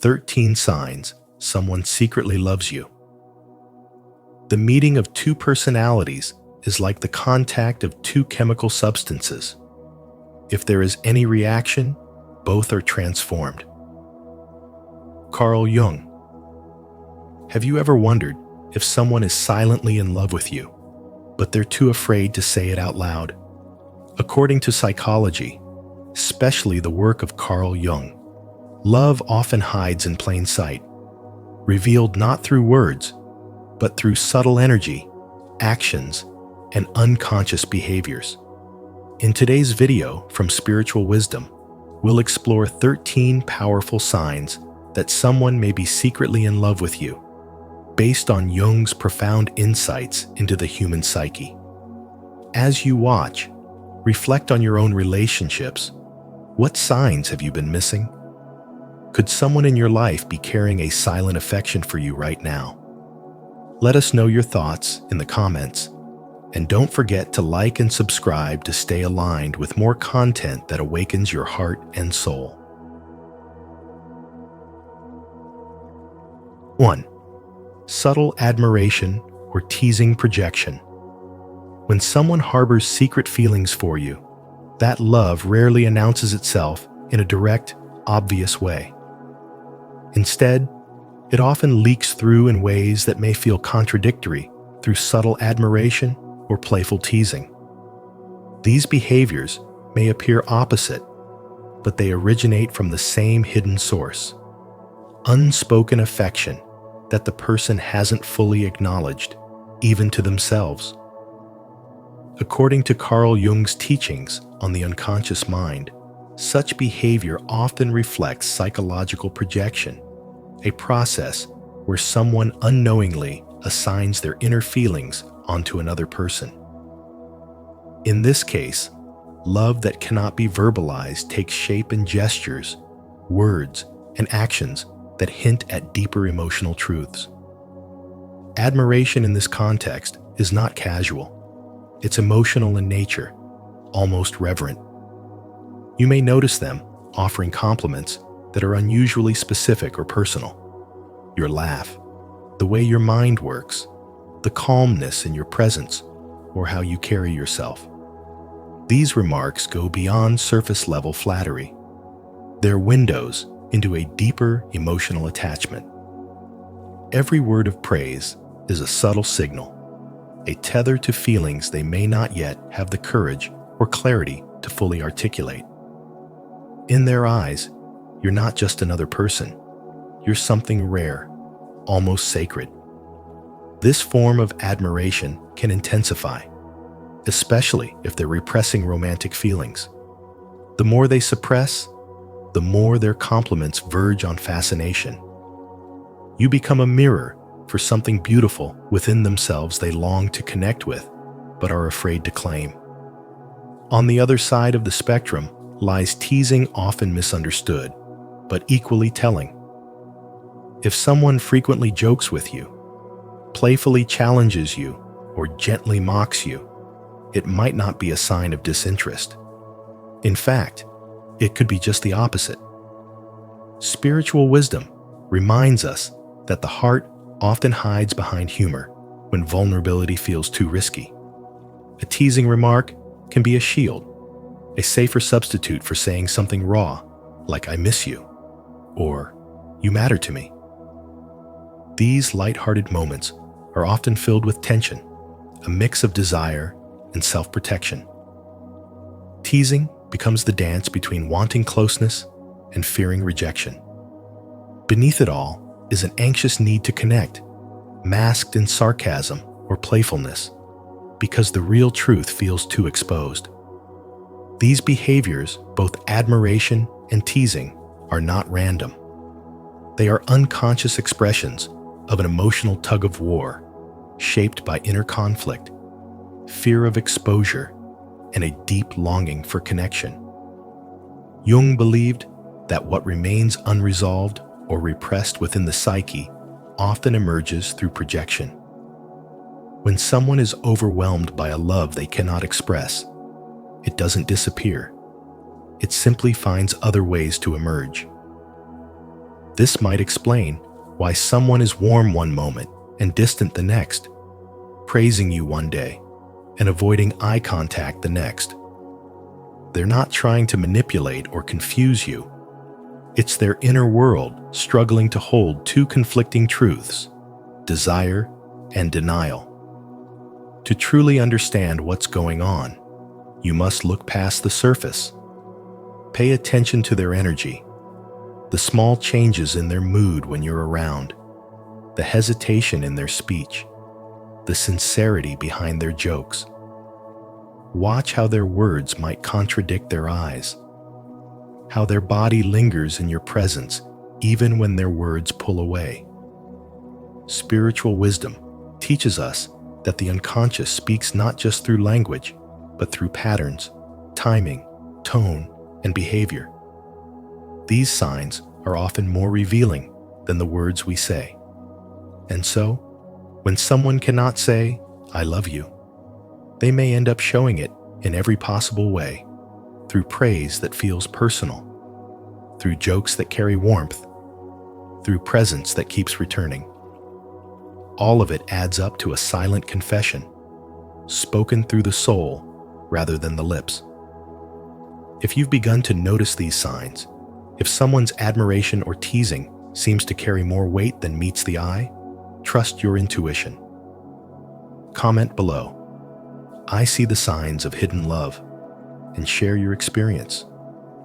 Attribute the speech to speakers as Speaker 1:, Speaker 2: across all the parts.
Speaker 1: 13 signs someone secretly loves you. The meeting of two personalities is like the contact of two chemical substances. If there is any reaction, both are transformed. Carl Jung. Have you ever wondered if someone is silently in love with you, but they're too afraid to say it out loud? According to psychology, especially the work of Carl Jung, love often hides in plain sight, revealed not through words, but through subtle energy, actions, and unconscious behaviors. In today's video from Spiritual Wisdom, we'll explore 13 powerful signs that someone may be secretly in love with you, based on Jung's profound insights into the human psyche. As you watch, reflect on your own relationships. What signs have you been missing? Could someone in your life be carrying a silent affection for you right now? Let us know your thoughts in the comments, and don't forget to like and subscribe to stay aligned with more content that awakens your heart and soul. 1. Subtle admiration or teasing projection. When someone harbors secret feelings for you, that love rarely announces itself in a direct, obvious way. Instead, it often leaks through in ways that may feel contradictory through subtle admiration or playful teasing. These behaviors may appear opposite, but they originate from the same hidden source: unspoken affection that the person hasn't fully acknowledged, even to themselves. According to Carl Jung's teachings on the unconscious mind, such behavior often reflects psychological projection, a process where someone unknowingly assigns their inner feelings onto another person. In this case, love that cannot be verbalized takes shape in gestures, words, and actions that hint at deeper emotional truths. Admiration in this context is not casual. It's emotional in nature, almost reverent. You may notice them offering compliments that are unusually specific or personal. Your laugh, the way your mind works, the calmness in your presence, or how you carry yourself. These remarks go beyond surface-level flattery. They're windows into a deeper emotional attachment. Every word of praise is a subtle signal, a tether to feelings they may not yet have the courage or clarity to fully articulate. In their eyes, you're not just another person. You're something rare, almost sacred. This form of admiration can intensify, especially if they're repressing romantic feelings. The more they suppress, the more their compliments verge on fascination. You become a mirror for something beautiful within themselves they long to connect with, but are afraid to claim. On the other side of the spectrum lies teasing, often misunderstood, but equally telling. If someone frequently jokes with you, playfully challenges you, or gently mocks you, it might not be a sign of disinterest. In fact, it could be just the opposite. Spiritual wisdom reminds us that the heart often hides behind humor when vulnerability feels too risky. A teasing remark can be a shield, a safer substitute for saying something raw, like "I miss you," or "You matter to me." These light-hearted moments are often filled with tension, a mix of desire and self-protection. Teasing becomes the dance between wanting closeness and fearing rejection. Beneath it all is an anxious need to connect, masked in sarcasm or playfulness, because the real truth feels too exposed. These behaviors, both admiration and teasing, are not random. They are unconscious expressions of an emotional tug-of-war, shaped by inner conflict, fear of exposure, and a deep longing for connection. Jung believed that what remains unresolved or repressed within the psyche often emerges through projection. When someone is overwhelmed by a love they cannot express, it doesn't disappear. It simply finds other ways to emerge. This might explain why someone is warm one moment and distant the next, praising you one day and avoiding eye contact the next. They're not trying to manipulate or confuse you. It's their inner world struggling to hold two conflicting truths, desire and denial. To truly understand what's going on, you must look past the surface. Pay attention to their energy, the small changes in their mood when you're around, the hesitation in their speech, the sincerity behind their jokes. Watch how their words might contradict their eyes, how their body lingers in your presence even when their words pull away. Spiritual wisdom teaches us that the unconscious speaks not just through language, but through patterns, timing, tone, and behavior. These signs are often more revealing than the words we say. And so, when someone cannot say, "I love you," they may end up showing it in every possible way, through praise that feels personal, through jokes that carry warmth, through presence that keeps returning. All of it adds up to a silent confession, spoken through the soul rather than the lips. If you've begun to notice these signs, if someone's admiration or teasing seems to carry more weight than meets the eye, trust your intuition. Comment below, "I see the signs of hidden love," and share your experience.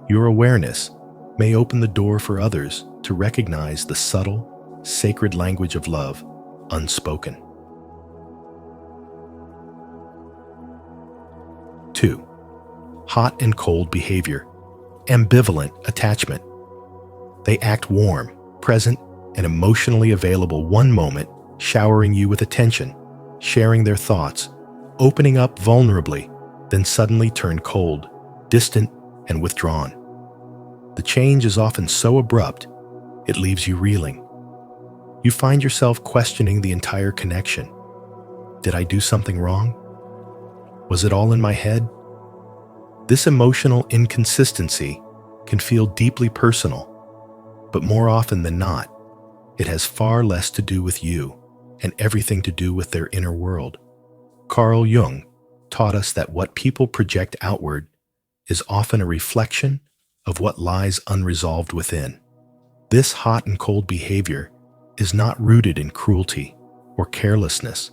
Speaker 1: Your awareness may open the door for others to recognize the subtle, sacred language of love, unspoken. 2. Hot and cold behavior, ambivalent attachment. They act warm, present, and emotionally available one moment, showering you with attention, sharing their thoughts, opening up vulnerably, then suddenly turn cold, distant, and withdrawn. The change is often so abrupt, it leaves you reeling. You find yourself questioning the entire connection. Did I do something wrong? Was it all in my head? This emotional inconsistency can feel deeply personal, but more often than not, it has far less to do with you and everything to do with their inner world. Carl Jung taught us that what people project outward is often a reflection of what lies unresolved within. This hot and cold behavior is not rooted in cruelty or carelessness,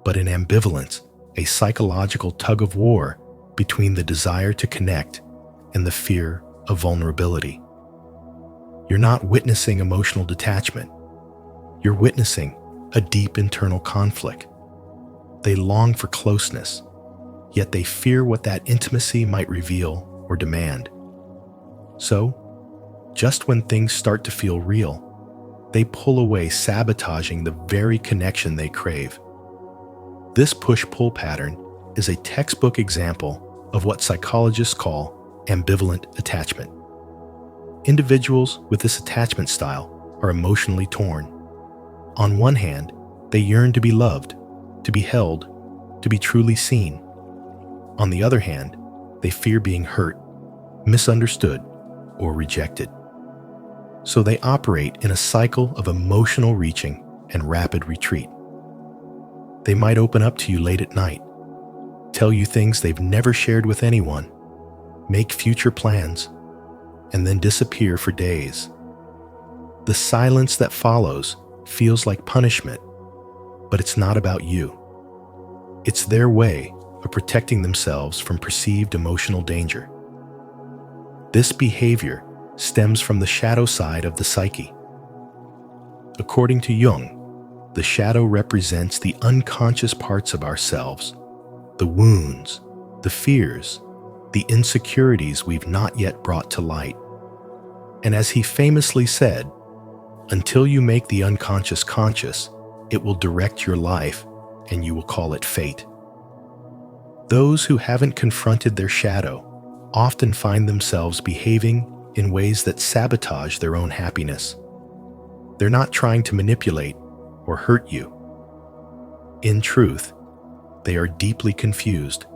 Speaker 1: but in ambivalence, a psychological tug-of-war between the desire to connect and the fear of vulnerability. You're not witnessing emotional detachment. You're witnessing a deep internal conflict. They long for closeness, yet they fear what that intimacy might reveal or demand. So, just when things start to feel real, they pull away, sabotaging the very connection they crave. This push-pull pattern is a textbook example of what psychologists call ambivalent attachment. Individuals with this attachment style are emotionally torn. On one hand, they yearn to be loved, to be held, to be truly seen. On the other hand, they fear being hurt, misunderstood, or rejected. So they operate in a cycle of emotional reaching and rapid retreat. They might open up to you late at night, tell you things they've never shared with anyone, make future plans, and then disappear for days. The silence that follows feels like punishment, but it's not about you. It's their way of protecting themselves from perceived emotional danger. This behavior stems from the shadow side of the psyche. According to Jung, the shadow represents the unconscious parts of ourselves, the wounds, the fears, the insecurities we've not yet brought to light. And as he famously said, until you make the unconscious conscious, it will direct your life and you will call it fate. Those who haven't confronted their shadow often find themselves behaving in ways that sabotage their own happiness. They're not trying to manipulate or hurt you. In truth, they are deeply confused,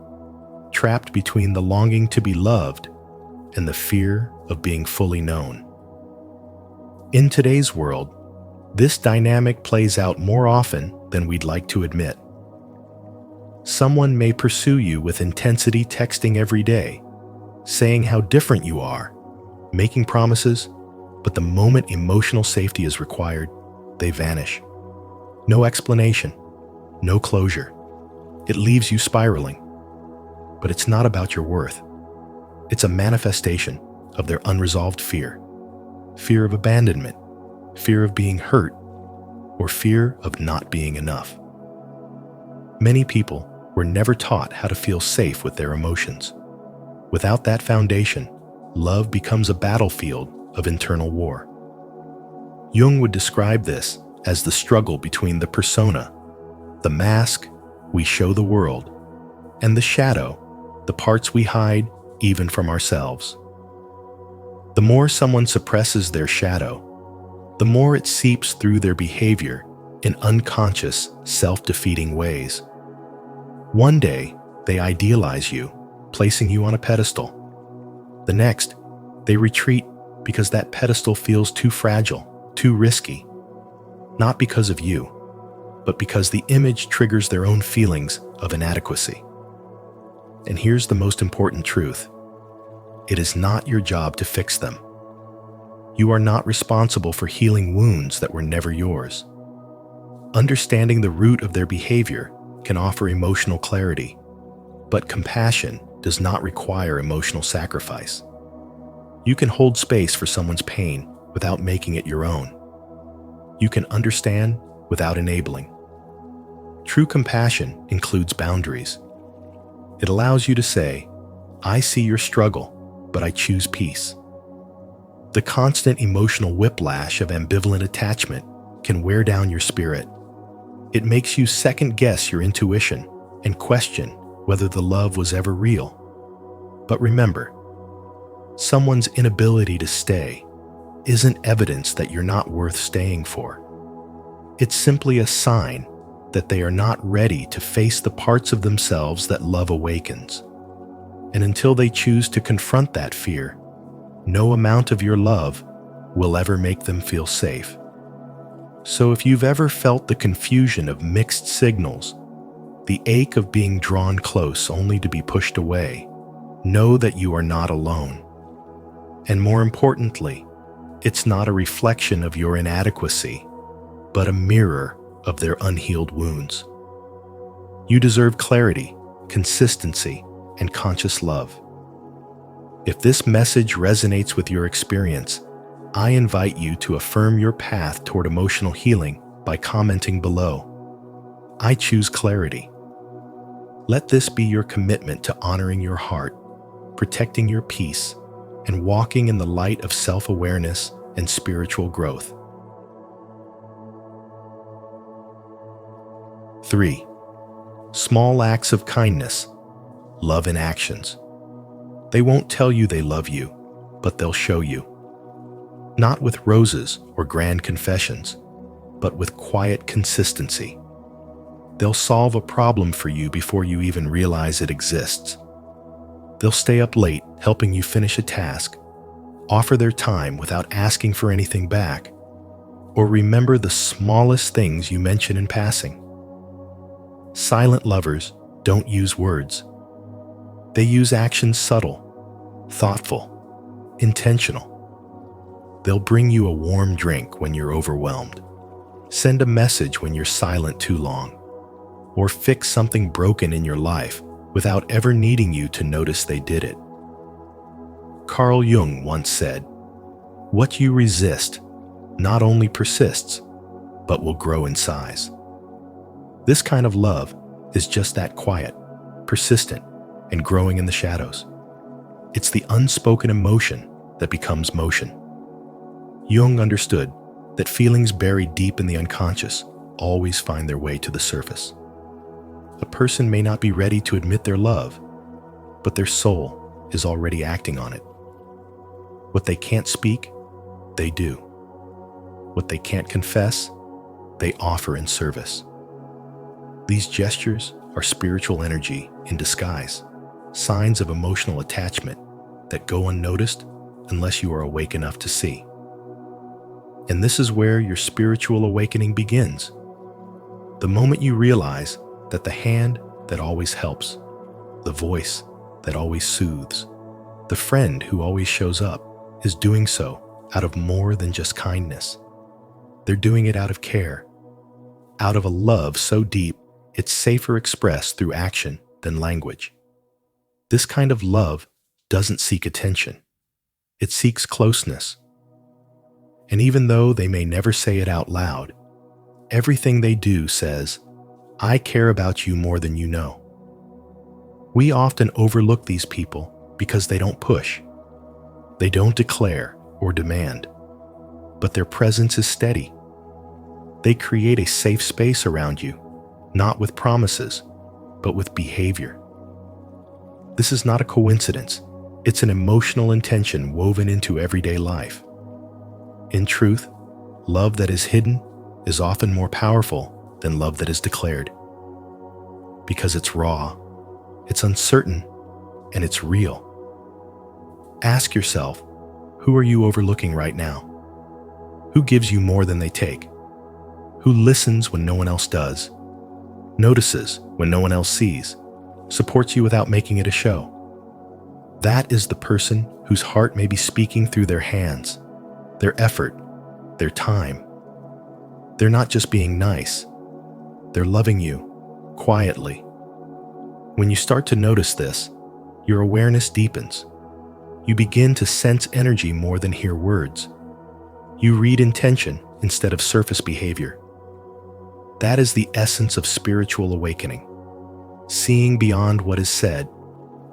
Speaker 1: trapped between the longing to be loved and the fear of being fully known. In today's world, this dynamic plays out more often than we'd like to admit. Someone may pursue you with intensity, texting every day, saying how different you are, making promises, but the moment emotional safety is required, they vanish. No explanation, no closure. It leaves you spiraling. But it's not about your worth. It's a manifestation of their unresolved fear. Fear of abandonment, fear of being hurt, or fear of not being enough. Many people were never taught how to feel safe with their emotions. Without that foundation, love becomes a battlefield of internal war. Jung would describe this as the struggle between the persona, the mask we show the world, and the shadow, the parts we hide even from ourselves. The more someone suppresses their shadow, the more it seeps through their behavior in unconscious, self-defeating ways. One day, they idealize you, placing you on a pedestal. The next, they retreat because that pedestal feels too fragile, too risky. Not because of you, but because the image triggers their own feelings of inadequacy. And here's the most important truth. It is not your job to fix them. You are not responsible for healing wounds that were never yours. Understanding the root of their behavior can offer emotional clarity, but compassion does not require emotional sacrifice. You can hold space for someone's pain without making it your own. You can understand without enabling. True compassion includes boundaries. It allows you to say, I see your struggle, but I choose peace. The constant emotional whiplash of ambivalent attachment can wear down your spirit. It makes you second-guess your intuition and question whether the love was ever real. But remember, someone's inability to stay isn't evidence that you're not worth staying for. It's simply a sign that they are not ready to face the parts of themselves that love awakens. And until they choose to confront that fear, no amount of your love will ever make them feel safe. So if you've ever felt the confusion of mixed signals, the ache of being drawn close only to be pushed away, know that you are not alone. And more importantly, it's not a reflection of your inadequacy, but a mirror of their unhealed wounds. You deserve clarity, consistency, and conscious love. If this message resonates with your experience, I invite you to affirm your path toward emotional healing by commenting below. I choose clarity. Let this be your commitment to honoring your heart, protecting your peace, and walking in the light of self-awareness and spiritual growth. 3. Small acts of kindness, love in actions. They won't tell you they love you, but they'll show you. Not with roses or grand confessions, but with quiet consistency. They'll solve a problem for you before you even realize it exists. They'll stay up late helping you finish a task, offer their time without asking for anything back, or remember the smallest things you mention in passing. Silent lovers don't use words. They use actions subtle, thoughtful, intentional. They'll bring you a warm drink when you're overwhelmed, send a message when you're silent too long, or fix something broken in your life without ever needing you to notice they did it. Carl Jung once said, "What you resist not only persists, but will grow in size." This kind of love is just that quiet, persistent, and growing in the shadows. It's the unspoken emotion that becomes motion. Jung understood that feelings buried deep in the unconscious always find their way to the surface. A person may not be ready to admit their love, but their soul is already acting on it. What they can't speak, they do. What they can't confess, they offer in service. These gestures are spiritual energy in disguise, signs of emotional attachment that go unnoticed unless you are awake enough to see. And this is where your spiritual awakening begins. The moment you realize that the hand that always helps, the voice that always soothes, the friend who always shows up is doing so out of more than just kindness. They're doing it out of care, out of a love so deep it's safer expressed through action than language. This kind of love doesn't seek attention. It seeks closeness. And even though they may never say it out loud, everything they do says, "I care about you more than you know." We often overlook these people because they don't push. They don't declare or demand, but their presence is steady. They create a safe space around you, not with promises, but with behavior. This is not a coincidence. It's an emotional intention woven into everyday life. In truth, love that is hidden is often more powerful than love that is declared. Because it's raw, it's uncertain, and it's real. Ask yourself, who are you overlooking right now? Who gives you more than they take? Who listens when no one else does? Notices when no one else sees? Supports you without making it a show? That is the person whose heart may be speaking through their hands, their effort, their time. They're not just being nice. They're loving you, quietly. When you start to notice this, your awareness deepens. You begin to sense energy more than hear words. You read intention instead of surface behavior. That is the essence of spiritual awakening, seeing beyond what is said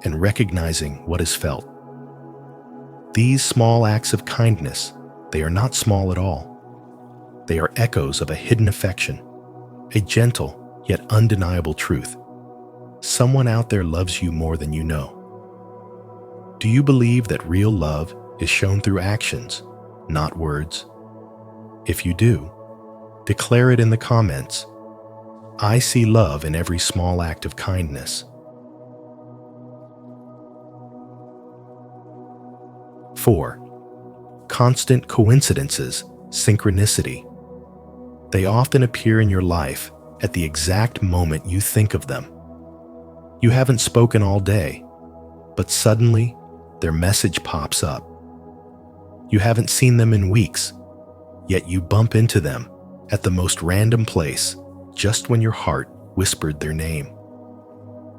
Speaker 1: and recognizing what is felt. These small acts of kindness, they are not small at all. They are echoes of a hidden affection, a gentle yet undeniable truth. Someone out there loves you more than you know. Do you believe that real love is shown through actions, not words? If you do, declare it in the comments. I see love in every small act of kindness. 4. Constant coincidences, synchronicity. They often appear in your life at the exact moment you think of them. You haven't spoken all day, but suddenly their message pops up. You haven't seen them in weeks, yet you bump into them at the most random place just when your heart whispered their name.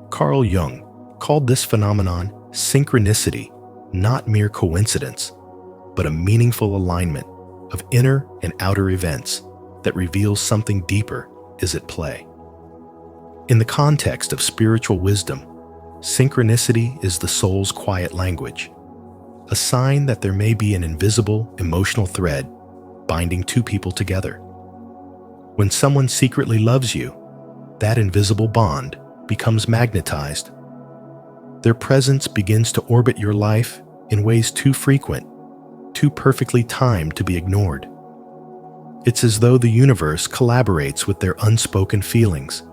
Speaker 1: Carl Jung called this phenomenon synchronicity, not mere coincidence, but a meaningful alignment of inner and outer events that reveals something deeper is at play. In the context of spiritual wisdom, synchronicity is the soul's quiet language, a sign that there may be an invisible emotional thread binding two people together. When someone secretly loves you, that invisible bond becomes magnetized. Their presence begins to orbit your life in ways too frequent, too perfectly timed to be ignored. It's as though the universe collaborates with their unspoken feelings,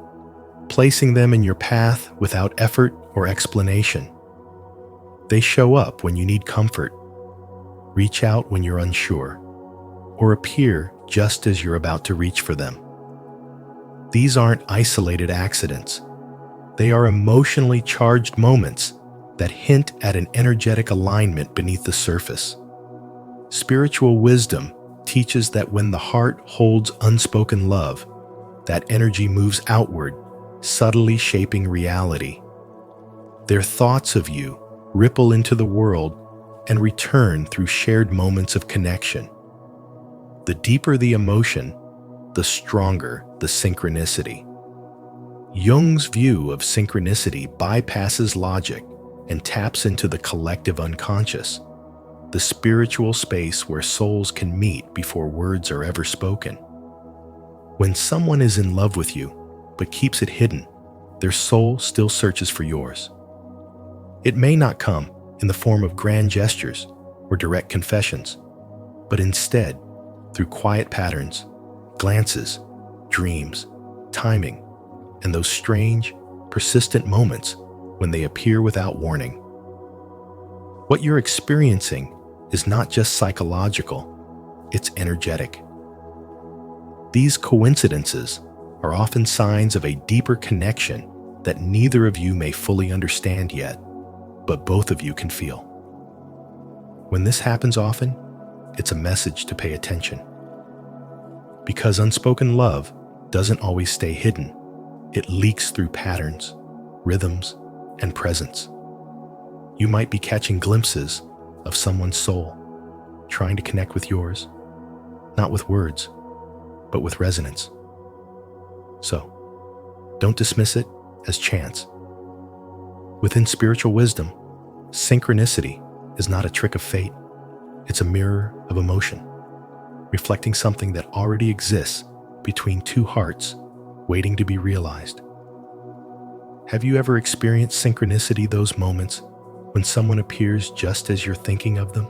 Speaker 1: placing them in your path without effort or explanation. They show up when you need comfort, reach out when you're unsure, or appear just as you're about to reach for them. These aren't isolated accidents. They are emotionally charged moments that hint at an energetic alignment beneath the surface. Spiritual wisdom teaches that when the heart holds unspoken love, that energy moves outward, subtly shaping reality. Their thoughts of you ripple into the world and return through shared moments of connection. The deeper the emotion, the stronger the synchronicity. Jung's view of synchronicity bypasses logic and taps into the collective unconscious, the spiritual space where souls can meet before words are ever spoken. When someone is in love with you, but keeps it hidden, their soul still searches for yours. It may not come in the form of grand gestures or direct confessions, but instead, through quiet patterns, glances, dreams, timing, and those strange, persistent moments when they appear without warning. What you're experiencing is not just psychological, it's energetic. These coincidences are often signs of a deeper connection that neither of you may fully understand yet, but both of you can feel. When this happens often, it's a message to pay attention. Because unspoken love doesn't always stay hidden, it leaks through patterns, rhythms, and presence. You might be catching glimpses of someone's soul, trying to connect with yours, not with words, but with resonance. So, don't dismiss it as chance. Within spiritual wisdom, synchronicity is not a trick of fate. It's a mirror of emotion, reflecting something that already exists between two hearts waiting to be realized. Have you ever experienced synchronicity, those moments when someone appears just as you're thinking of them?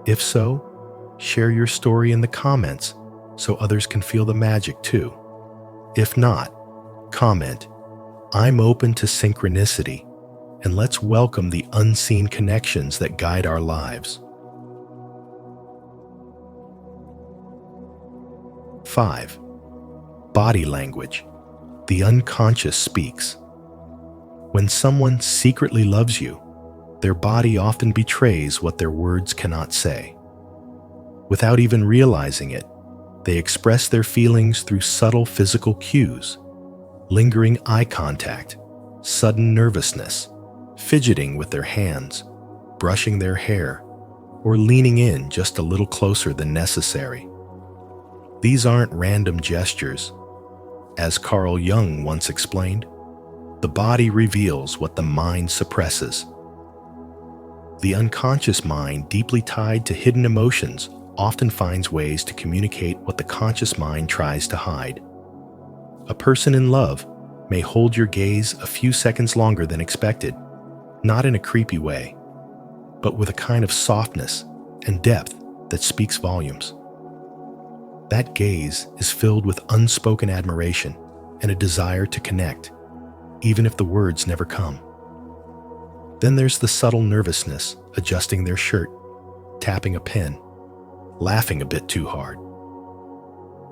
Speaker 1: If so, share your story in the comments so others can feel the magic too. If not, comment, "I'm open to synchronicity," and let's welcome the unseen connections that guide our lives. 5. Body language. The unconscious speaks. When someone secretly loves you, their body often betrays what their words cannot say. Without even realizing it, they express their feelings through subtle physical cues, lingering eye contact, sudden nervousness, fidgeting with their hands, brushing their hair, or leaning in just a little closer than necessary. These aren't random gestures. As Carl Jung once explained, the body reveals what the mind suppresses. The unconscious mind, deeply tied to hidden emotions, often finds ways to communicate what the conscious mind tries to hide. A person in love may hold your gaze a few seconds longer than expected, not in a creepy way, but with a kind of softness and depth that speaks volumes. That gaze is filled with unspoken admiration and a desire to connect, even if the words never come. Then there's the subtle nervousness, adjusting their shirt, tapping a pen, laughing a bit too hard.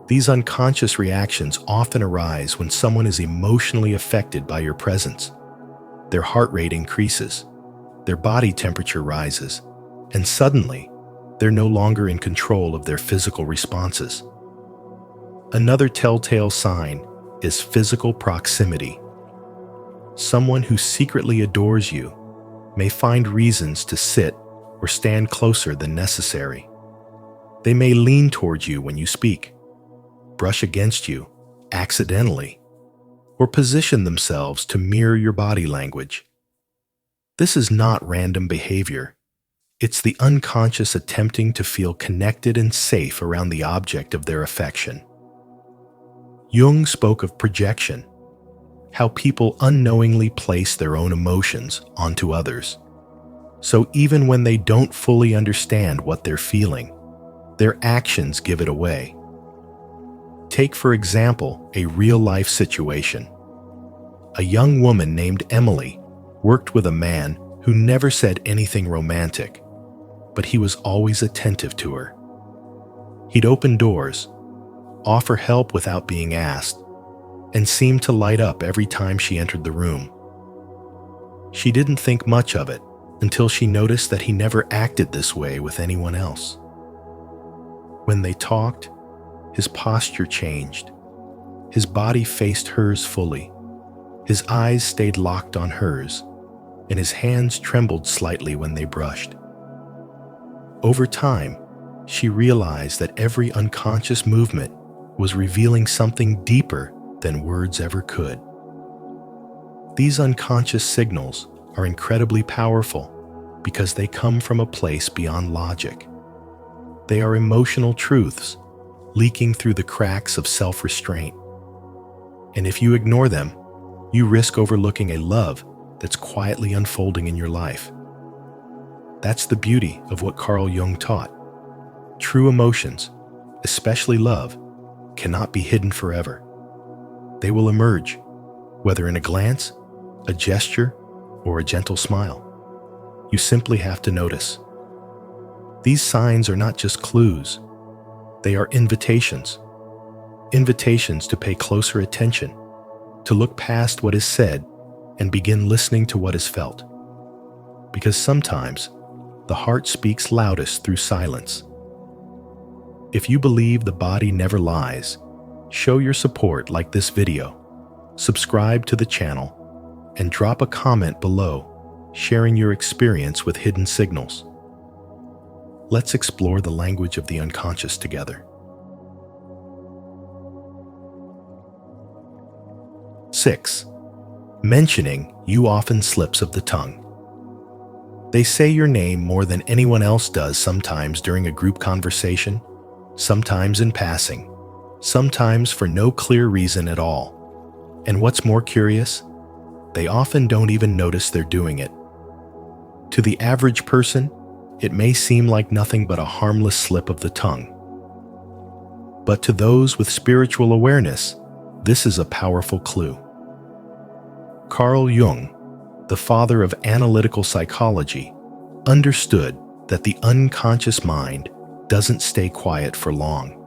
Speaker 1: These unconscious reactions often arise when someone is emotionally affected by your presence. Their heart rate increases, their body temperature rises, and suddenly, they're no longer in control of their physical responses. Another telltale sign is physical proximity. Someone who secretly adores you may find reasons to sit or stand closer than necessary. They may lean towards you when you speak, brush against you accidentally, or position themselves to mirror your body language. This is not random behavior. It's the unconscious attempting to feel connected and safe around the object of their affection. Jung spoke of projection, how people unknowingly place their own emotions onto others. So even when they don't fully understand what they're feeling, their actions give it away. Take, for example, a real-life situation. A young woman named Emily worked with a man who never said anything romantic, but he was always attentive to her. He'd open doors, offer help without being asked, and seemed to light up every time she entered the room. She didn't think much of it until she noticed that he never acted this way with anyone else. When they talked, his posture changed. His body faced hers fully. His eyes stayed locked on hers, and his hands trembled slightly when they brushed. Over time, she realized that every unconscious movement was revealing something deeper than words ever could. These unconscious signals are incredibly powerful because they come from a place beyond logic. They are emotional truths leaking through the cracks of self-restraint. And if you ignore them, you risk overlooking a love that's quietly unfolding in your life. That's the beauty of what Carl Jung taught. True emotions, especially love, cannot be hidden forever. They will emerge, whether in a glance, a gesture, or a gentle smile. You simply have to notice. These signs are not just clues, they are invitations. Invitations to pay closer attention, to look past what is said and begin listening to what is felt. Because sometimes, the heart speaks loudest through silence. If you believe the body never lies, show your support like this video, subscribe to the channel, and drop a comment below sharing your experience with hidden signals. Let's explore the language of the unconscious together. 6. Mentioning you often slips of the tongue. They say your name more than anyone else does, sometimes during a group conversation, sometimes in passing, sometimes for no clear reason at all. And what's more curious, they often don't even notice they're doing it. To the average person, it may seem like nothing but a harmless slip of the tongue. But to those with spiritual awareness, this is a powerful clue. Carl Jung, the father of analytical psychology, understood that the unconscious mind doesn't stay quiet for long.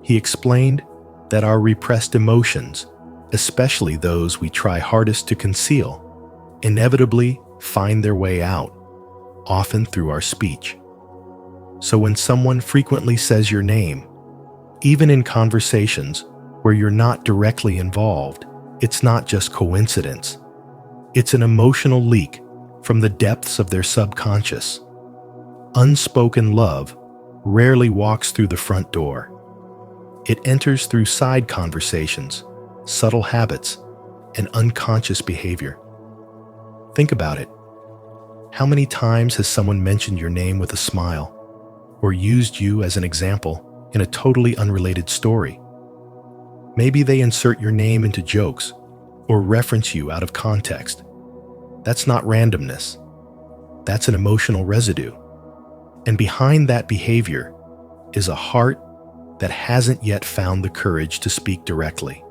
Speaker 1: He explained that our repressed emotions, especially those we try hardest to conceal, inevitably find their way out, often through our speech. So when someone frequently says your name, even in conversations where you're not directly involved, it's not just coincidence. It's an emotional leak from the depths of their subconscious. Unspoken love rarely walks through the front door. It enters through side conversations, subtle habits, and unconscious behavior. Think about it. How many times has someone mentioned your name with a smile, or used you as an example in a totally unrelated story? Maybe they insert your name into jokes, or reference you out of context. That's not randomness. That's an emotional residue. And behind that behavior is a heart that hasn't yet found the courage to speak directly.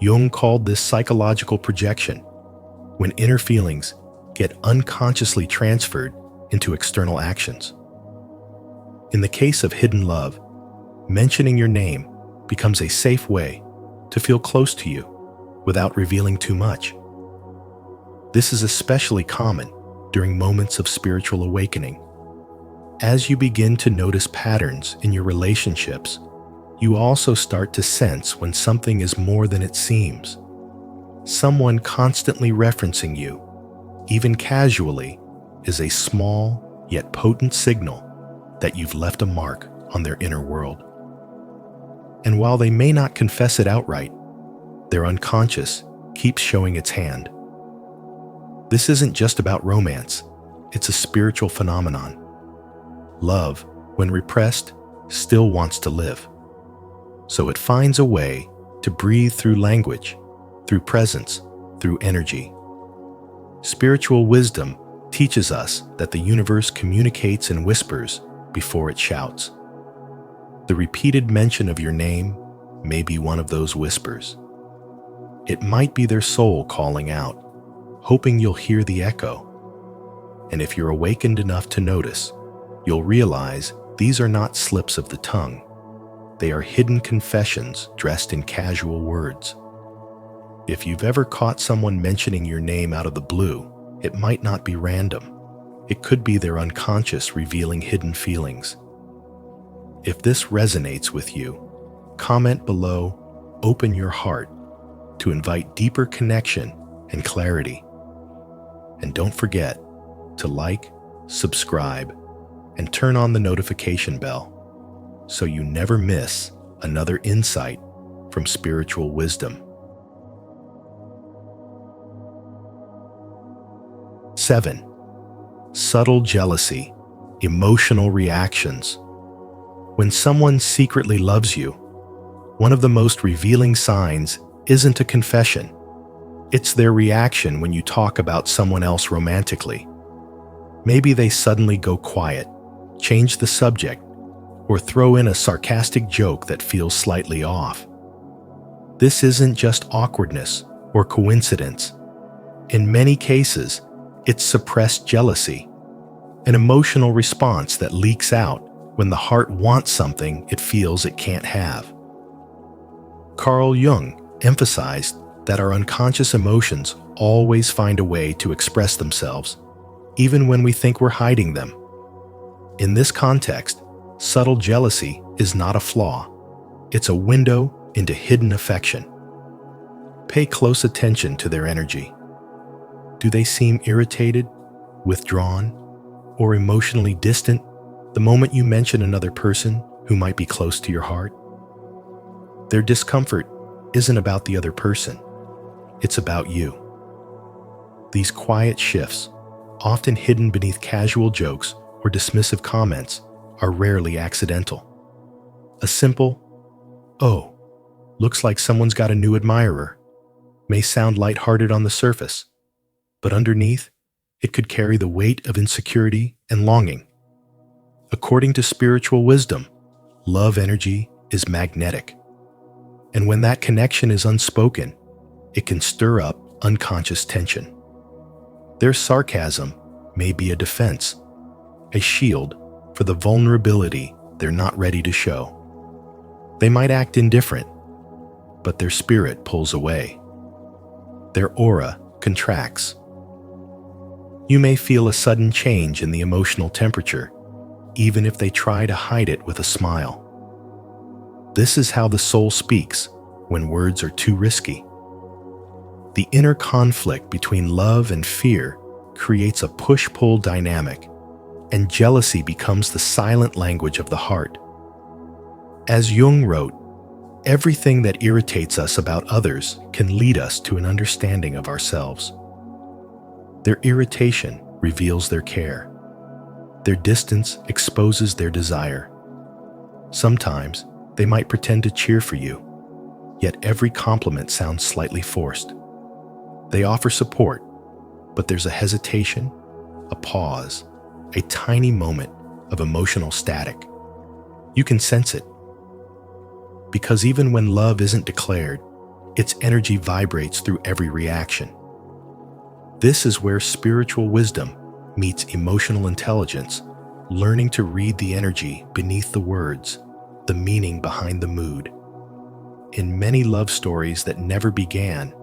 Speaker 1: Jung called this psychological projection, when inner feelings get unconsciously transferred into external actions. In the case of hidden love, mentioning your name becomes a safe way to feel close to you without revealing too much. This is especially common during moments of spiritual awakening. As you begin to notice patterns in your relationships, you also start to sense when something is more than it seems. Someone constantly referencing you, even casually, is a small yet potent signal that you've left a mark on their inner world. And while they may not confess it outright, their unconscious keeps showing its hand. This isn't just about romance, it's a spiritual phenomenon. Love, when repressed, still wants to live. So it finds a way to breathe through language, through presence, through energy. Spiritual wisdom teaches us that the universe communicates in whispers before it shouts. The repeated mention of your name may be one of those whispers. It might be their soul calling out, hoping you'll hear the echo. And if you're awakened enough to notice, you'll realize these are not slips of the tongue. They are hidden confessions dressed in casual words. If you've ever caught someone mentioning your name out of the blue, it might not be random. It could be their unconscious revealing hidden feelings. If this resonates with you, comment below, open your heart to invite deeper connection and clarity. And don't forget to like, subscribe, and turn on the notification bell so you never miss another insight from spiritual wisdom. 7. Subtle jealousy, emotional reactions. When someone secretly loves you, one of the most revealing signs isn't a confession. It's their reaction when you talk about someone else romantically. Maybe they suddenly go quiet, change the subject, or throw in a sarcastic joke that feels slightly off. This isn't just awkwardness or coincidence. In many cases, it's suppressed jealousy, an emotional response that leaks out when the heart wants something it feels it can't have. Carl Jung emphasized that our unconscious emotions always find a way to express themselves, even when we think we're hiding them. In this context, subtle jealousy is not a flaw. It's a window into hidden affection. Pay close attention to their energy. Do they seem irritated, withdrawn, or emotionally distant the moment you mention another person who might be close to your heart? Their discomfort isn't about the other person. It's about you. These quiet shifts, often hidden beneath casual jokes or dismissive comments, are rarely accidental. A simple, "Oh, looks like someone's got a new admirer," may sound lighthearted on the surface, but underneath, it could carry the weight of insecurity and longing. According to spiritual wisdom, love energy is magnetic. And when that connection is unspoken, it can stir up unconscious tension. Their sarcasm may be a defense, a shield for the vulnerability they're not ready to show. They might act indifferent, but their spirit pulls away. Their aura contracts. You may feel a sudden change in the emotional temperature, even if they try to hide it with a smile. This is how the soul speaks when words are too risky. The inner conflict between love and fear creates a push-pull dynamic, and jealousy becomes the silent language of the heart. As Jung wrote, everything that irritates us about others can lead us to an understanding of ourselves. Their irritation reveals their care. Their distance exposes their desire. Sometimes they might pretend to cheer for you, yet every compliment sounds slightly forced. They offer support, but there's a hesitation, a pause, a tiny moment of emotional static. You can sense it. Because even when love isn't declared, its energy vibrates through every reaction. This is where spiritual wisdom meets emotional intelligence, learning to read the energy beneath the words, the meaning behind the mood. In many love stories that never began,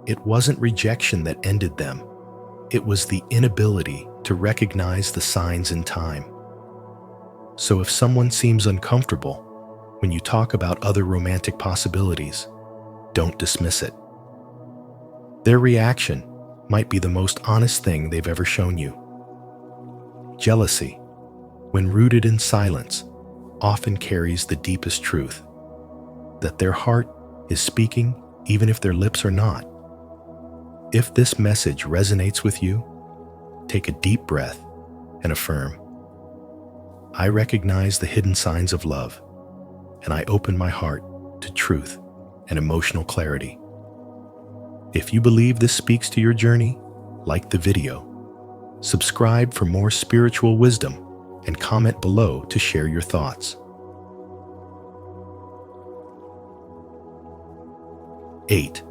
Speaker 1: it wasn't rejection that ended them. It was the inability to recognize the signs in time. So if someone seems uncomfortable when you talk about other romantic possibilities, don't dismiss it. Their reaction might be the most honest thing they've ever shown you. Jealousy, when rooted in silence, often carries the deepest truth, that their heart is speaking even if their lips are not. If this message resonates with you, take a deep breath and affirm, "I recognize the hidden signs of love, and I open my heart to truth and emotional clarity." If you believe this speaks to your journey, like the video, subscribe for more spiritual wisdom, and comment below to share your thoughts. 8.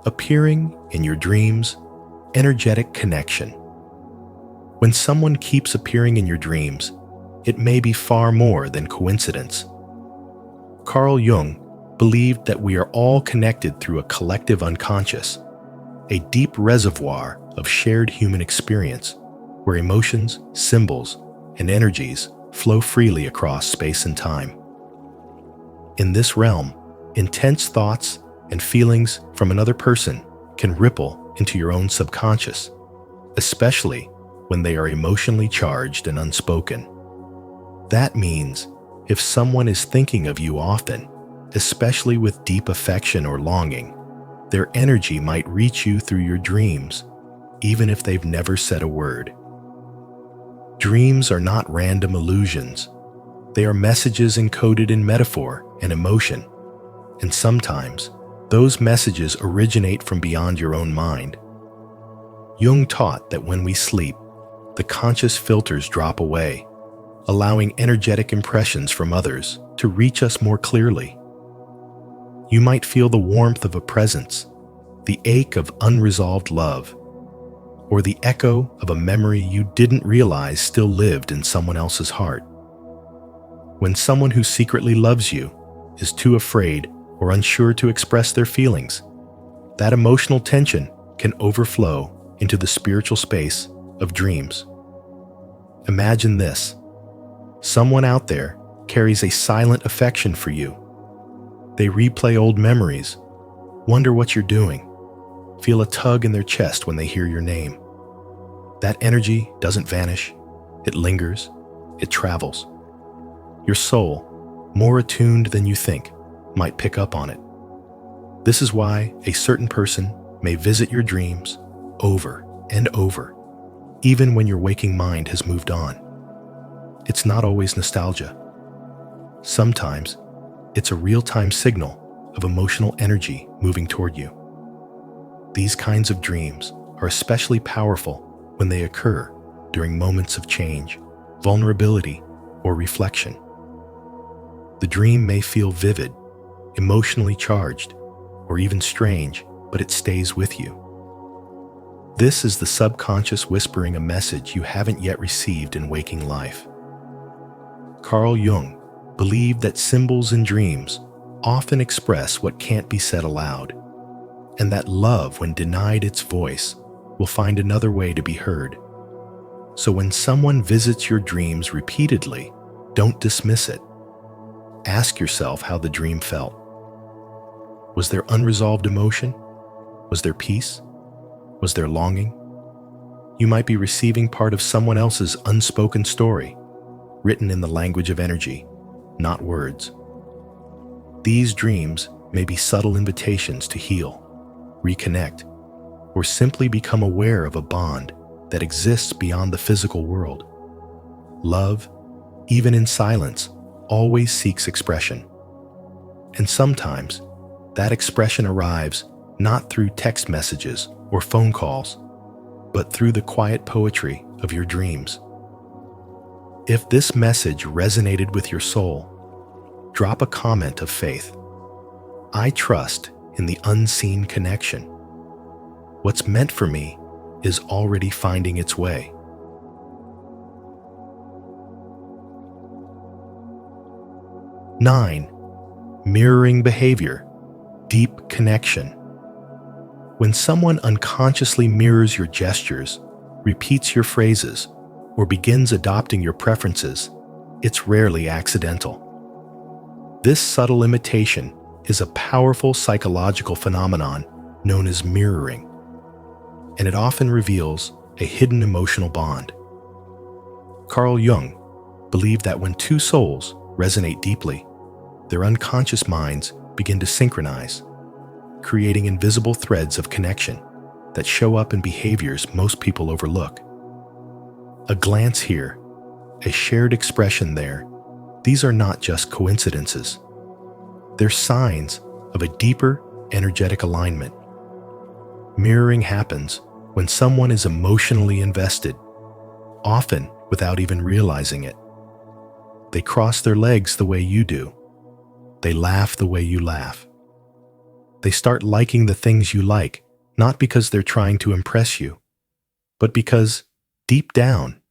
Speaker 1: Appearing in your dreams, energetic connection. When someone keeps appearing in your dreams, it may be far more than coincidence. Carl Jung believed that we are all connected through a collective unconscious, a deep reservoir of shared human experience, where emotions, symbols, and energies flow freely across space and time. In this realm, intense thoughts and feelings from another person can ripple into your own subconscious, especially when they are emotionally charged and unspoken. That means if someone is thinking of you often, especially with deep affection or longing, their energy might reach you through your dreams, even if they've never said a word. Dreams are not random illusions. They are messages encoded in metaphor and emotion, and sometimes those messages originate from beyond your own mind. Jung taught that when we sleep, the conscious filters drop away, allowing energetic impressions from others to reach us more clearly. You might feel the warmth of a presence, the ache of unresolved love, or the echo of a memory you didn't realize still lived in someone else's heart. When someone who secretly loves you is too afraid or unsure to express their feelings, that emotional tension can overflow into the spiritual space of dreams. Imagine this. Someone out there carries a silent affection for you. They replay old memories, wonder what you're doing, feel a tug in their chest when they hear your name. That energy doesn't vanish, it lingers, it travels. Your soul, more attuned than you think, might pick up on it. This is why a certain person may visit your dreams over and over, even when your waking mind has moved on. It's not always nostalgia. Sometimes, it's a real-time signal of emotional energy moving toward you. These kinds of dreams are especially powerful when they occur during moments of change, vulnerability, or reflection. The dream may feel vivid, emotionally charged, or even strange, but it stays with you. This is the subconscious whispering a message you haven't yet received in waking life. Carl Jung believed that symbols in dreams often express what can't be said aloud, and that love, when denied its voice, will find another way to be heard. So when someone visits your dreams repeatedly, don't dismiss it. Ask yourself how the dream felt. Was there unresolved emotion? Was there peace? Was there longing? You might be receiving part of someone else's unspoken story, written in the language of energy, not words. These dreams may be subtle invitations to heal, reconnect, or simply become aware of a bond that exists beyond the physical world. Love, even in silence, always seeks expression. And sometimes, that expression arrives not through text messages or phone calls, but through the quiet poetry of your dreams. If this message resonated with your soul, drop a comment of faith. I trust in the unseen connection. What's meant for me is already finding its way. 9. Mirroring behavior, deep connection. When someone unconsciously mirrors your gestures, repeats your phrases, or begins adopting your preferences, it's rarely accidental. This subtle imitation is a powerful psychological phenomenon known as mirroring, and it often reveals a hidden emotional bond. Carl Jung believed that when two souls resonate deeply, their unconscious minds begin to synchronize, creating invisible threads of connection that show up in behaviors most people overlook. A glance here, a shared expression there, these are not just coincidences. They're signs of a deeper energetic alignment. Mirroring happens when someone is emotionally invested, often without even realizing it. They cross their legs the way you do. They laugh the way you laugh. They start liking the things you like, not because they're trying to impress you, but because, deep down,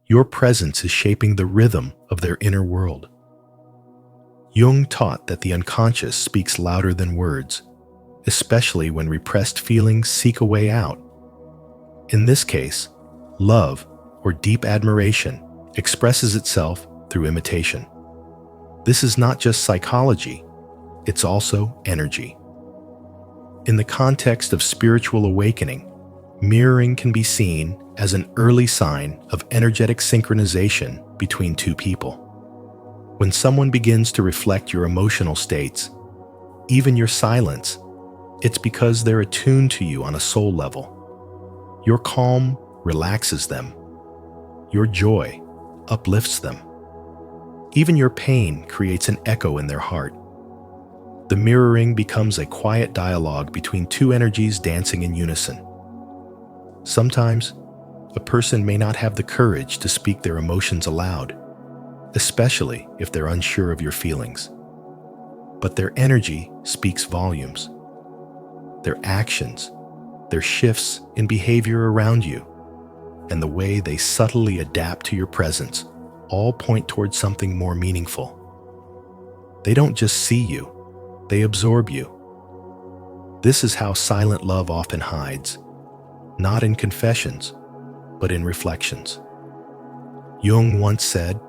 Speaker 1: your presence is shaping the rhythm of their inner world. Jung taught that the unconscious speaks louder than words, especially when repressed feelings seek a way out. In this case, love, or deep admiration, expresses itself through imitation. This is not just psychology, it's also energy. In the context of spiritual awakening, mirroring can be seen as an early sign of energetic synchronization between two people. When someone begins to reflect your emotional states, even your silence, it's because they're attuned to you on a soul level. Your calm relaxes them. Your joy uplifts them. Even your pain creates an echo in their heart. The mirroring becomes a quiet dialogue between two energies dancing in unison. Sometimes, a person may not have the courage to speak their emotions aloud, especially if they're unsure of your feelings. But their energy speaks volumes. Their actions, their shifts in behavior around you, and the way they subtly adapt to your presence all point towards something more meaningful. They don't just see you, they absorb you. This is how silent love often hides, not in confessions, but in reflections. Jung once said,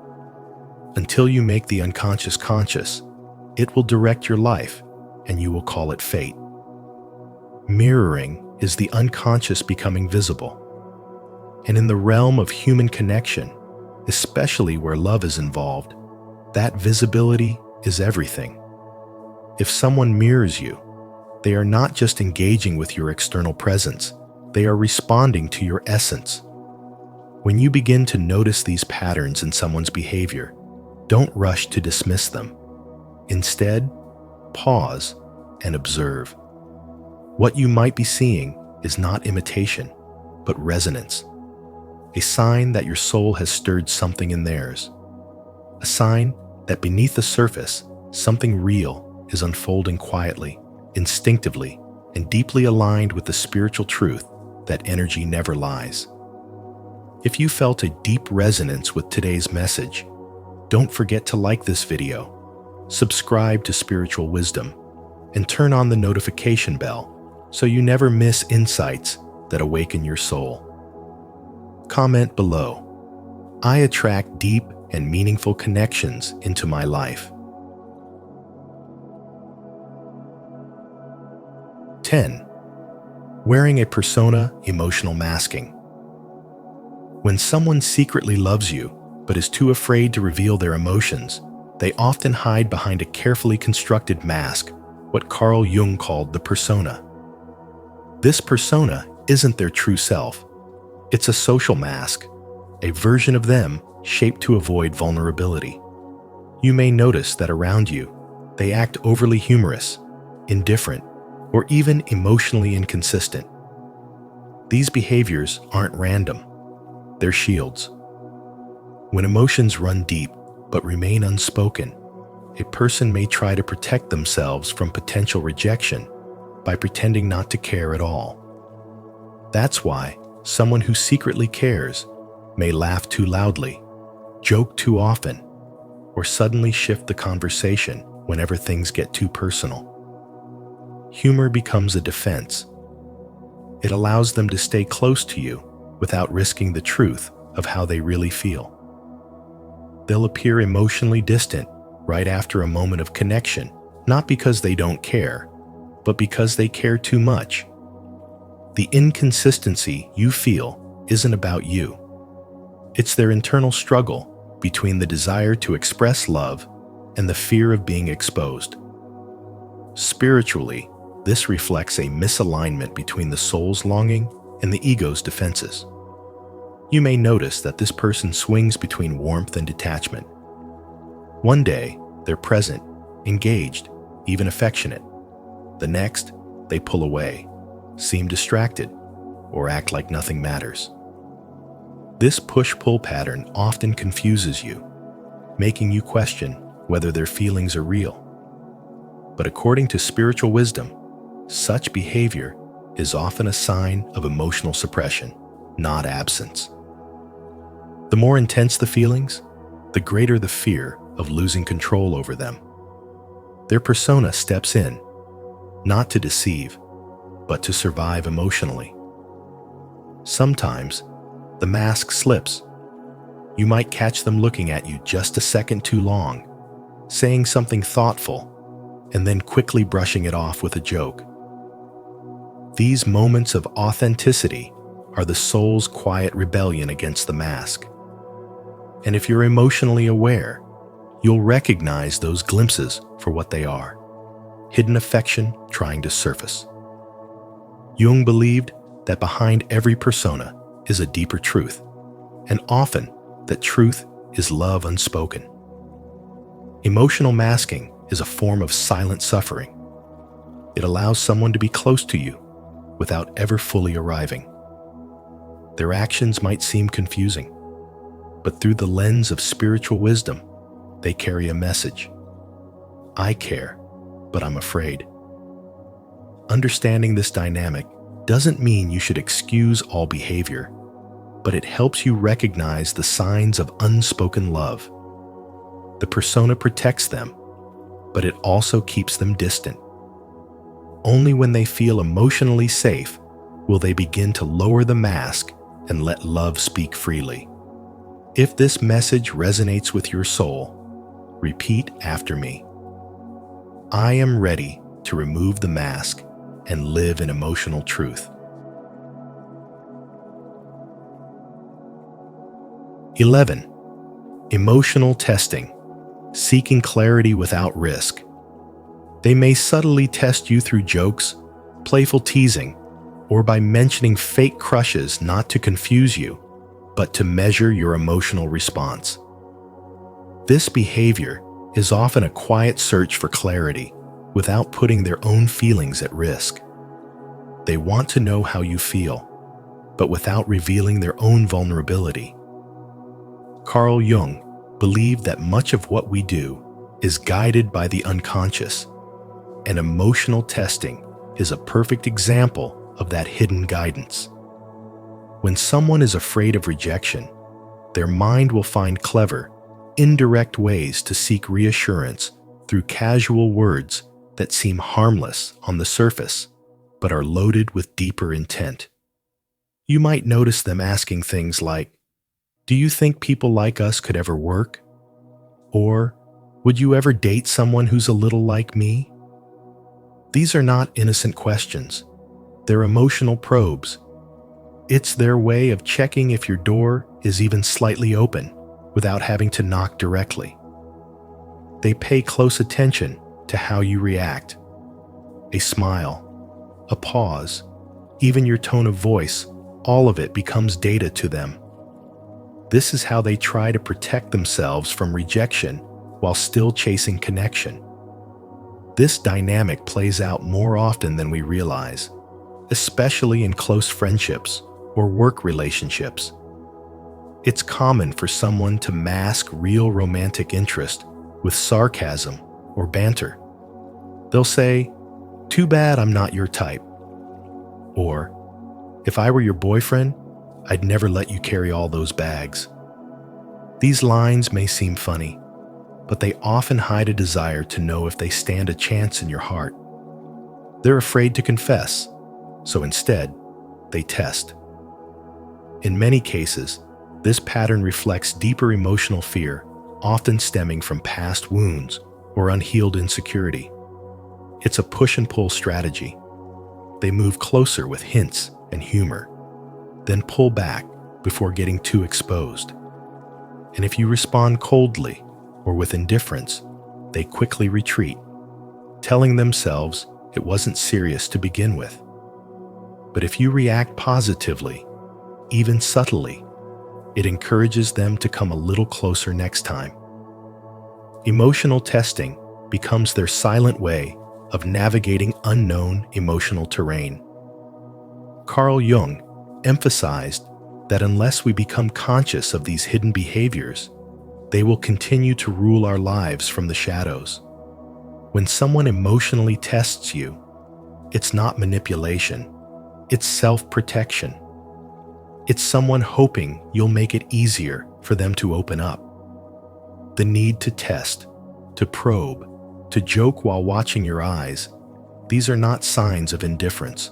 Speaker 1: "Until you make the unconscious conscious, it will direct your life, and you will call it fate." Mirroring is the unconscious becoming visible. And in the realm of human connection, especially where love is involved, that visibility is everything. If someone mirrors you, they are not just engaging with your external presence, they are responding to your essence. When you begin to notice these patterns in someone's behavior, don't rush to dismiss them. Instead, pause and observe. What you might be seeing is not imitation, but resonance. A sign that your soul has stirred something in theirs. A sign that beneath the surface, something real is unfolding quietly, instinctively, and deeply aligned with the spiritual truth that energy never lies. If you felt a deep resonance with today's message, don't forget to like this video, subscribe to Spiritual Wisdom, and turn on the notification bell so you never miss insights that awaken your soul. Comment below. I attract deep and meaningful connections into my life. 10. Wearing a persona, emotional masking. When someone secretly loves you but is too afraid to reveal their emotions, they often hide behind a carefully constructed mask, what Carl Jung called the persona. This persona isn't their true self. It's a social mask, a version of them shaped to avoid vulnerability. You may notice that around you, they act overly humorous, indifferent, or even emotionally inconsistent. These behaviors aren't random. They're shields. When emotions run deep but remain unspoken, a person may try to protect themselves from potential rejection by pretending not to care at all. That's why someone who secretly cares may laugh too loudly, joke too often, or suddenly shift the conversation whenever things get too personal. Humor becomes a defense. It allows them to stay close to you without risking the truth of how they really feel. They'll appear emotionally distant right after a moment of connection, not because they don't care, but because they care too much. The inconsistency you feel isn't about you. It's their internal struggle between the desire to express love and the fear of being exposed. Spiritually, this reflects a misalignment between the soul's longing and the ego's defenses. You may notice that this person swings between warmth and detachment. One day, they're present, engaged, even affectionate. The next, they pull away, seem distracted, or act like nothing matters. This push-pull pattern often confuses you, making you question whether their feelings are real. But according to spiritual wisdom, such behavior is often a sign of emotional suppression, not absence. The more intense the feelings, the greater the fear of losing control over them. Their persona steps in, not to deceive, but to survive emotionally. Sometimes, the mask slips. You might catch them looking at you just a second too long, saying something thoughtful, and then quickly brushing it off with a joke. These moments of authenticity are the soul's quiet rebellion against the mask. And if you're emotionally aware, you'll recognize those glimpses for what they are: hidden affection trying to surface. Jung believed that behind every persona is a deeper truth, and often that truth is love unspoken. Emotional masking is a form of silent suffering. It allows someone to be close to you without ever fully arriving. Their actions might seem confusing, but through the lens of spiritual wisdom, they carry a message. I care, but I'm afraid. Understanding this dynamic doesn't mean you should excuse all behavior, but it helps you recognize the signs of unspoken love. The persona protects them, but it also keeps them distant. Only when they feel emotionally safe will they begin to lower the mask and let love speak freely. If this message resonates with your soul, repeat after me. I am ready to remove the mask and live in emotional truth. 11. Emotional testing. Seeking clarity without risk. They may subtly test you through jokes, playful teasing, or by mentioning fake crushes not to confuse you, but to measure your emotional response. This behavior is often a quiet search for clarity without putting their own feelings at risk. They want to know how you feel, but without revealing their own vulnerability. Carl Jung believed that much of what we do is guided by the unconscious, and emotional testing is a perfect example of that hidden guidance. When someone is afraid of rejection, their mind will find clever, indirect ways to seek reassurance through casual words that seem harmless on the surface, but are loaded with deeper intent. You might notice them asking things like, "Do you think people like us could ever work?" Or, "Would you ever date someone who's a little like me?" These are not innocent questions. They're emotional probes. It's their way of checking if your door is even slightly open without having to knock directly. They pay close attention to how you react. A smile, a pause, even your tone of voice, all of it becomes data to them. This is how they try to protect themselves from rejection while still chasing connection. This dynamic plays out more often than we realize, especially in close friendships or work relationships. It's common for someone to mask real romantic interest with sarcasm or banter. They'll say, "Too bad I'm not your type." Or, "If I were your boyfriend, I'd never let you carry all those bags." These lines may seem funny, but they often hide a desire to know if they stand a chance in your heart. They're afraid to confess, so instead, they test. In many cases, this pattern reflects deeper emotional fear, often stemming from past wounds or unhealed insecurity. It's a push-and-pull strategy. They move closer with hints and humor, then pull back before getting too exposed. And if you respond coldly or with indifference, they quickly retreat, telling themselves it wasn't serious to begin with. But if you react positively, even subtly, it encourages them to come a little closer next time. Emotional testing becomes their silent way of navigating unknown emotional terrain. Carl Jung emphasized that unless we become conscious of these hidden behaviors, they will continue to rule our lives from the shadows. When someone emotionally tests you, it's not manipulation, it's self-protection. It's someone hoping you'll make it easier for them to open up. The need to test, to probe, to joke while watching your eyes, these are not signs of indifference.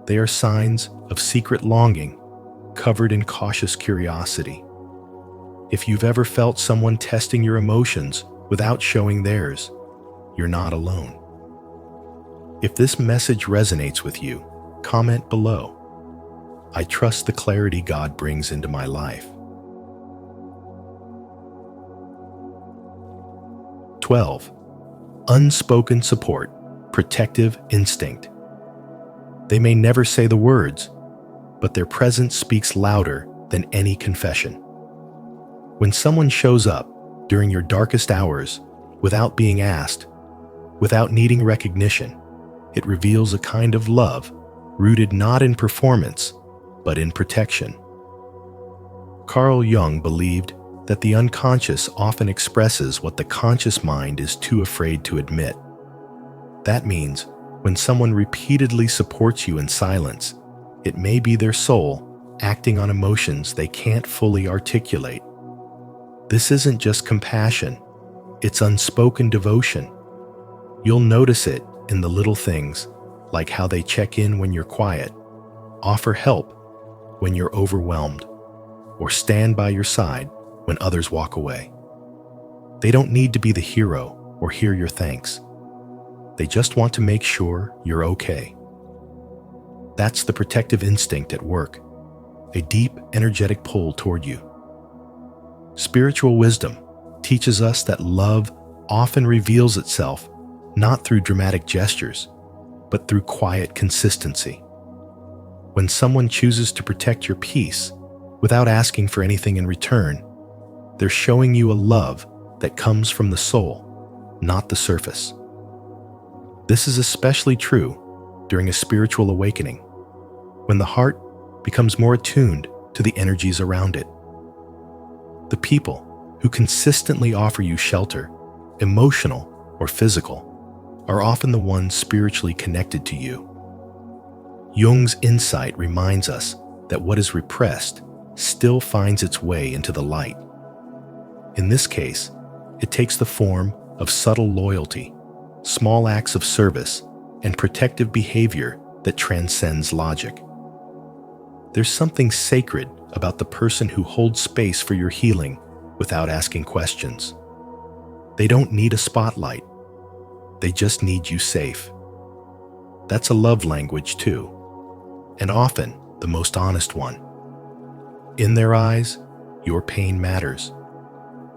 Speaker 1: They are signs of secret longing, covered in cautious curiosity. If you've ever felt someone testing your emotions without showing theirs, you're not alone. If this message resonates with you, comment below. I trust the clarity God brings into my life. 12. Unspoken support, protective instinct. They may never say the words, but their presence speaks louder than any confession. When someone shows up during your darkest hours without being asked, without needing recognition, it reveals a kind of love rooted not in performance, but in protection. Carl Jung believed that the unconscious often expresses what the conscious mind is too afraid to admit. That means When someone repeatedly supports you in silence, it may be their soul acting on emotions they can't fully articulate. This isn't just compassion, it's unspoken devotion. You'll notice it in the little things, like how they check in when you're quiet, offer help when you're overwhelmed, or stand by your side when others walk away. They don't need to be the hero or hear your thanks. They just want to make sure you're okay. That's the protective instinct at work, a deep, energetic pull toward you. Spiritual wisdom teaches us that love often reveals itself not through dramatic gestures, but through quiet consistency. When someone chooses to protect your peace without asking for anything in return, they're showing you a love that comes from the soul, not the surface. This is especially true during a spiritual awakening, when the heart becomes more attuned to the energies around it. The people who consistently offer you shelter, emotional or physical, are often the ones spiritually connected to you. Jung's insight reminds us that what is repressed still finds its way into the light. In this case, it takes the form of subtle loyalty, small acts of service, and protective behavior that transcends logic. There's something sacred about the person who holds space for your healing without asking questions. They don't need a spotlight. They just need you safe. That's a love language too, and often the most honest one. In their eyes, your pain matters.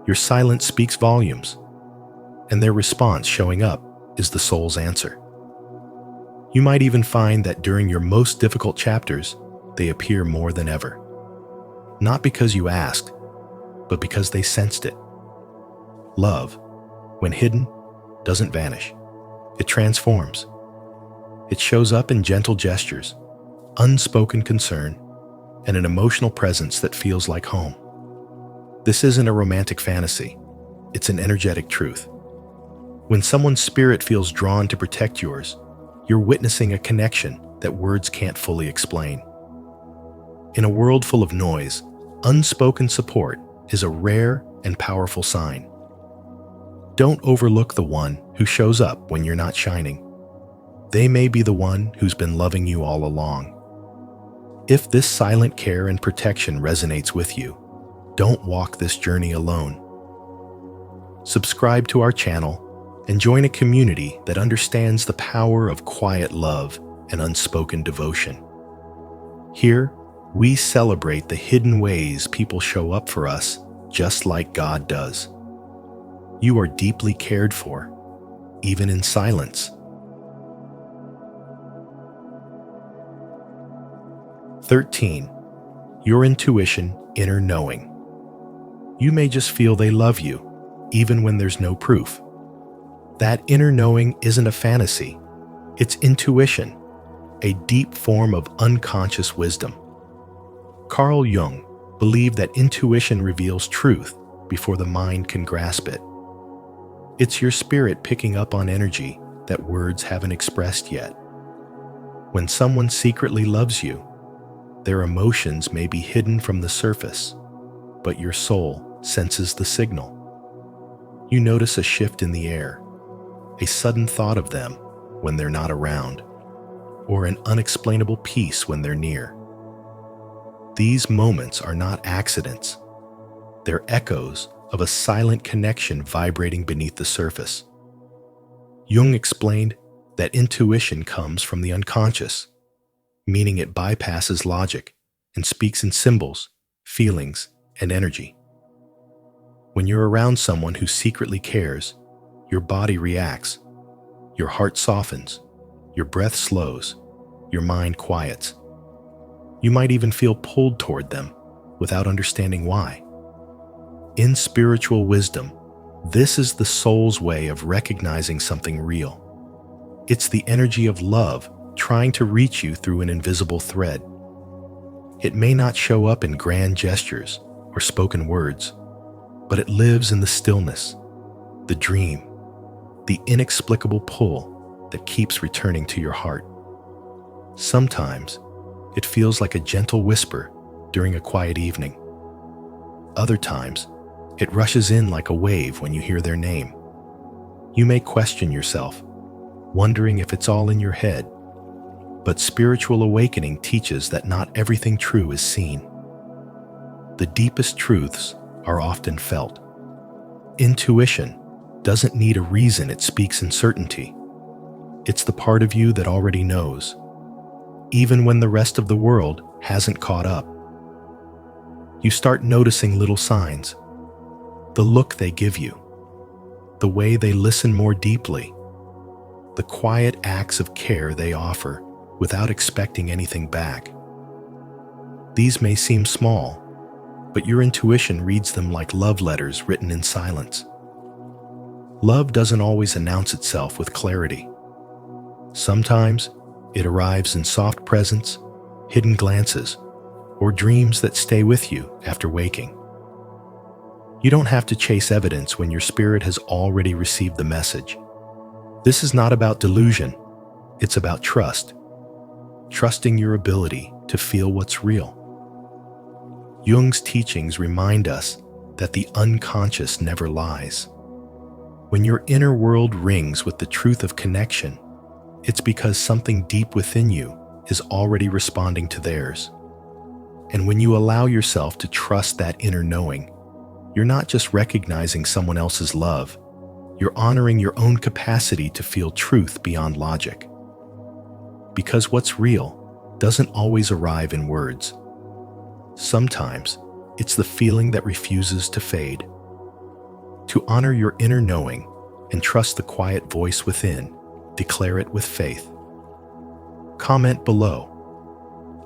Speaker 1: Your silence speaks volumes, and their response showing up is the soul's answer. You might even find that during your most difficult chapters, they appear more than ever. Not because you asked, but because they sensed it. Love, when hidden, doesn't vanish. It transforms. It shows up in gentle gestures, unspoken concern, and an emotional presence that feels like home. This isn't a romantic fantasy. It's an energetic truth. When someone's spirit feels drawn to protect yours, you're witnessing a connection that words can't fully explain. In a world full of noise, unspoken support is a rare and powerful sign. Don't overlook the one who shows up when you're not shining. They may be the one who's been loving you all along. If this silent care and protection resonates with you, don't walk this journey alone. Subscribe to our channel and join a community that understands the power of quiet love and unspoken devotion. Here, we celebrate the hidden ways people show up for us just like God does. You are deeply cared for, even in silence. 13. Your intuition, inner knowing. You may just feel they love you, even when there's no proof. That inner knowing isn't a fantasy. It's intuition, a deep form of unconscious wisdom. Carl Jung believed that intuition reveals truth before the mind can grasp it. It's your spirit picking up on energy that words haven't expressed yet. When someone secretly loves you, their emotions may be hidden from the surface, but your soul senses the signal. You notice a shift in the air, a sudden thought of them when they're not around, or an unexplainable peace when they're near. These moments are not accidents. They're echoes of a silent connection vibrating beneath the surface. Jung explained that intuition comes from the unconscious, meaning it bypasses logic and speaks in symbols, feelings, and energy. When you're around someone who secretly cares, your body reacts, your heart softens, your breath slows, your mind quiets. You might even feel pulled toward them without understanding why. In spiritual wisdom, this is the soul's way of recognizing something real. It's the energy of love trying to reach you through an invisible thread. It may not show up in grand gestures or spoken words, but it lives in the stillness, the dream, the inexplicable pull that keeps returning to your heart. Sometimes, it feels like a gentle whisper during a quiet evening. Other times, it rushes in like a wave when you hear their name. You may question yourself, wondering if it's all in your head, but spiritual awakening teaches that not everything true is seen. The deepest truths are often felt. Intuition doesn't need a reason, it speaks in certainty. It's the part of you that already knows, even when the rest of the world hasn't caught up. You start noticing little signs, the look they give you, the way they listen more deeply, the quiet acts of care they offer without expecting anything back. These may seem small, but your intuition reads them like love letters written in silence. Love doesn't always announce itself with clarity. Sometimes it arrives in soft presence, hidden glances, or dreams that stay with you after waking. You don't have to chase evidence when your spirit has already received the message. This is not about delusion, it's about trust. Trusting your ability to feel what's real. Jung's teachings remind us that the unconscious never lies. When your inner world rings with the truth of connection, it's because something deep within you is already responding to theirs. And when you allow yourself to trust that inner knowing, you're not just recognizing someone else's love, you're honoring your own capacity to feel truth beyond logic. Because what's real doesn't always arrive in words. Sometimes, it's the feeling that refuses to fade. To honor your inner knowing and trust the quiet voice within, declare it with faith. Comment below,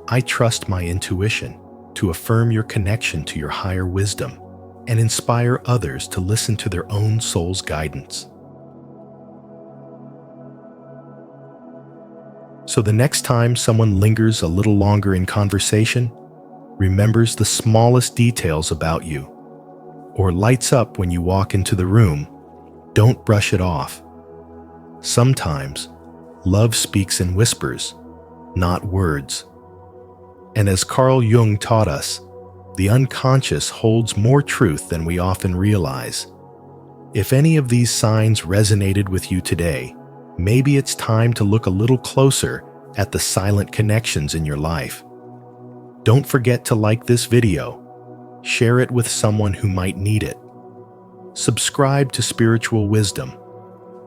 Speaker 1: "I trust my intuition," to affirm your connection to your higher wisdom and inspire others to listen to their own soul's guidance. So the next time someone lingers a little longer in conversation, remembers the smallest details about you, or lights up when you walk into the room, don't brush it off. Sometimes, love speaks in whispers, not words. And as Carl Jung taught us, the unconscious holds more truth than we often realize. If any of these signs resonated with you today, maybe it's time to look a little closer at the silent connections in your life. Don't forget to like this video, share it with someone who might need it, subscribe to Spiritual Wisdom,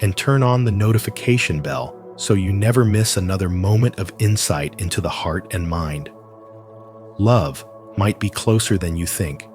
Speaker 1: and turn on the notification bell so you never miss another moment of insight into the heart and mind. Love might be closer than you think,